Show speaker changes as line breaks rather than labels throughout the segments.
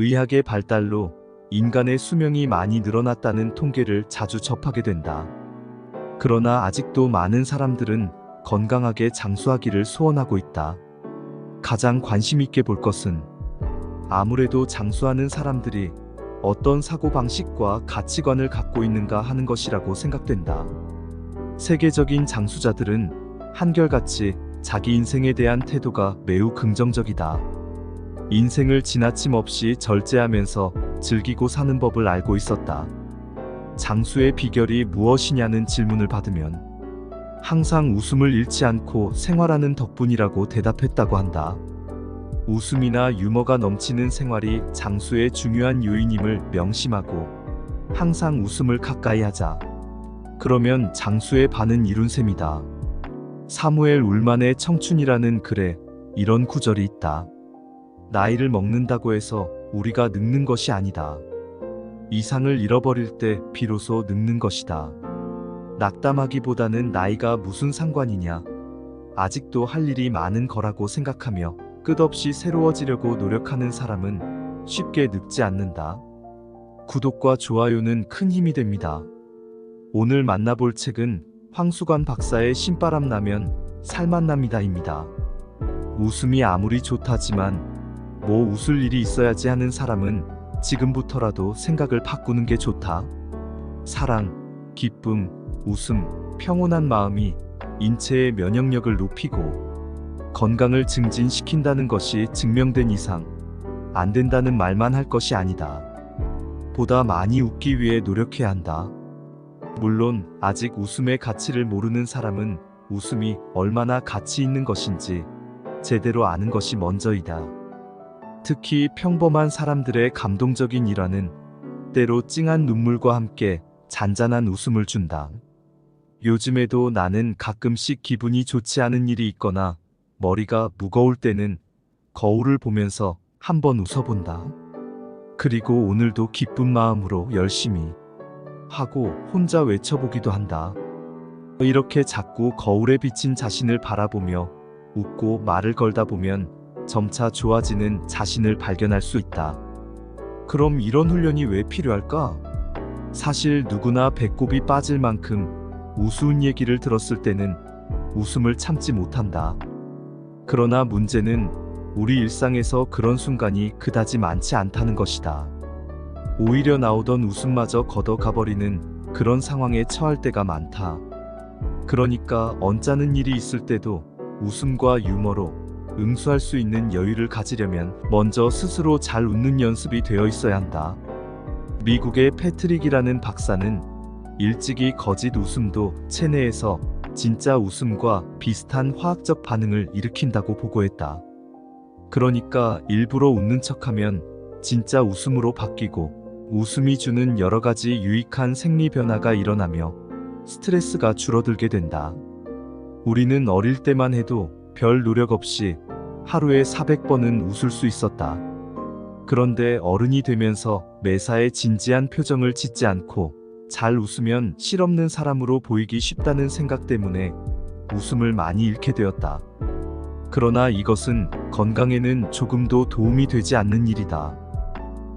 의학의 발달로 인간의 수명이 많이 늘어났다는 통계를 자주 접하게 된다. 그러나 아직도 많은 사람들은 건강하게 장수하기를 소원하고 있다. 가장 관심 있게 볼 것은 아무래도 장수하는 사람들이 어떤 사고방식과 가치관을 갖고 있는가 하는 것이라고 생각된다. 세계적인 장수자들은 한결같이 자기 인생에 대한 태도가 매우 긍정적이다. 인생을 지나침 없이 절제하면서 즐기고 사는 법을 알고 있었다. 장수의 비결이 무엇이냐는 질문을 받으면 항상 웃음을 잃지 않고 생활하는 덕분이라고 대답했다고 한다. 웃음이나 유머가 넘치는 생활이 장수의 중요한 요인임을 명심하고 항상 웃음을 가까이 하자. 그러면 장수의 반은 이룬 셈이다. 사무엘 울만의 청춘이라는 글에 이런 구절이 있다. 나이를 먹는다고 해서 우리가 늙는 것이 아니다. 이상을 잃어버릴 때 비로소 늙는 것이다. 낙담하기보다는 나이가 무슨 상관이냐. 아직도 할 일이 많은 거라고 생각하며 끝없이 새로워지려고 노력하는 사람은 쉽게 늙지 않는다. 구독과 좋아요는 큰 힘이 됩니다. 오늘 만나볼 책은 황수관 박사의 신바람 나면 살만 납니다입니다. 웃음이 아무리 좋다지만 뭐 웃을 일이 있어야지 하는 사람은 지금부터라도 생각을 바꾸는 게 좋다. 사랑, 기쁨, 웃음, 평온한 마음이 인체의 면역력을 높이고 건강을 증진시킨다는 것이 증명된 이상 안 된다는 말만 할 것이 아니다. 보다 많이 웃기 위해 노력해야 한다. 물론 아직 웃음의 가치를 모르는 사람은 웃음이 얼마나 가치 있는 것인지 제대로 아는 것이 먼저이다. 특히 평범한 사람들의 감동적인 일화는 때로 찡한 눈물과 함께 잔잔한 웃음을 준다. 요즘에도 나는 가끔씩 기분이 좋지 않은 일이 있거나 머리가 무거울 때는 거울을 보면서 한번 웃어본다. 그리고 오늘도 기쁜 마음으로 열심히 하고 혼자 외쳐보기도 한다. 이렇게 자꾸 거울에 비친 자신을 바라보며 웃고 말을 걸다 보면 점차 좋아지는 자신을 발견할 수 있다. 그럼 이런 훈련이 왜 필요할까? 사실 누구나 배꼽이 빠질 만큼 우스운 얘기를 들었을 때는 웃음을 참지 못한다. 그러나 문제는 우리 일상에서 그런 순간이 그다지 많지 않다는 것이다. 오히려 나오던 웃음마저 걷어가버리는 그런 상황에 처할 때가 많다. 그러니까 언짢은 일이 있을 때도 웃음과 유머로 응수할 수 있는 여유를 가지려면 먼저 스스로 잘 웃는 연습이 되어 있어야 한다. 미국의 패트릭이라는 박사는 일찍이 거짓 웃음도 체내에서 진짜 웃음과 비슷한 화학적 반응을 일으킨다고 보고했다. 그러니까 일부러 웃는 척하면 진짜 웃음으로 바뀌고 웃음이 주는 여러 가지 유익한 생리 변화가 일어나며 스트레스가 줄어들게 된다. 우리는 어릴 때만 해도 별 노력 없이 하루에 400번은 웃을 수 있었다. 그런데 어른이 되면서 매사에 진지한 표정을 짓지 않고 잘 웃으면 실없는 사람으로 보이기 쉽다는 생각 때문에 웃음을 많이 잃게 되었다. 그러나 이것은 건강에는 조금도 도움이 되지 않는 일이다.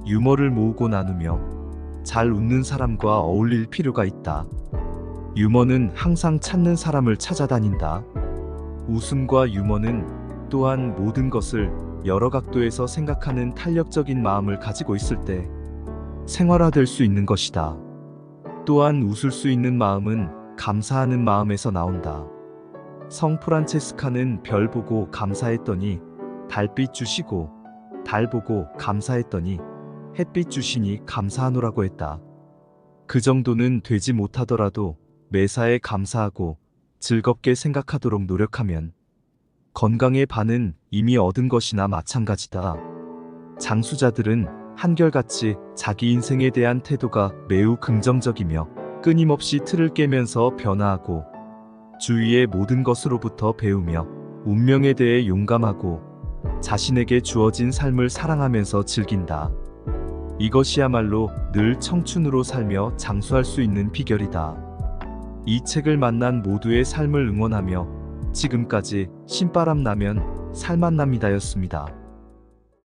유머를 모으고 나누며 잘 웃는 사람과 어울릴 필요가 있다. 유머는 항상 찾는 사람을 찾아다닌다. 웃음과 유머는 또한 모든 것을 여러 각도에서 생각하는 탄력적인 마음을 가지고 있을 때 생활화될 수 있는 것이다. 또한 웃을 수 있는 마음은 감사하는 마음에서 나온다. 성 프란체스카는 별 보고 감사했더니 달빛 주시고 달 보고 감사했더니 햇빛 주시니 감사하노라고 했다. 그 정도는 되지 못하더라도 매사에 감사하고 즐겁게 생각하도록 노력하면 건강의 반은 이미 얻은 것이나 마찬가지다. 장수자들은 한결같이 자기 인생에 대한 태도가 매우 긍정적이며 끊임없이 틀을 깨면서 변화하고 주위의 모든 것으로부터 배우며 운명에 대해 용감하고 자신에게 주어진 삶을 사랑하면서 즐긴다. 이것이야말로 늘 청춘으로 살며 장수할 수 있는 비결이다. 이 책을 만난 모두의 삶을 응원하며 지금까지 신바람 나면 살만 납니다였습니다.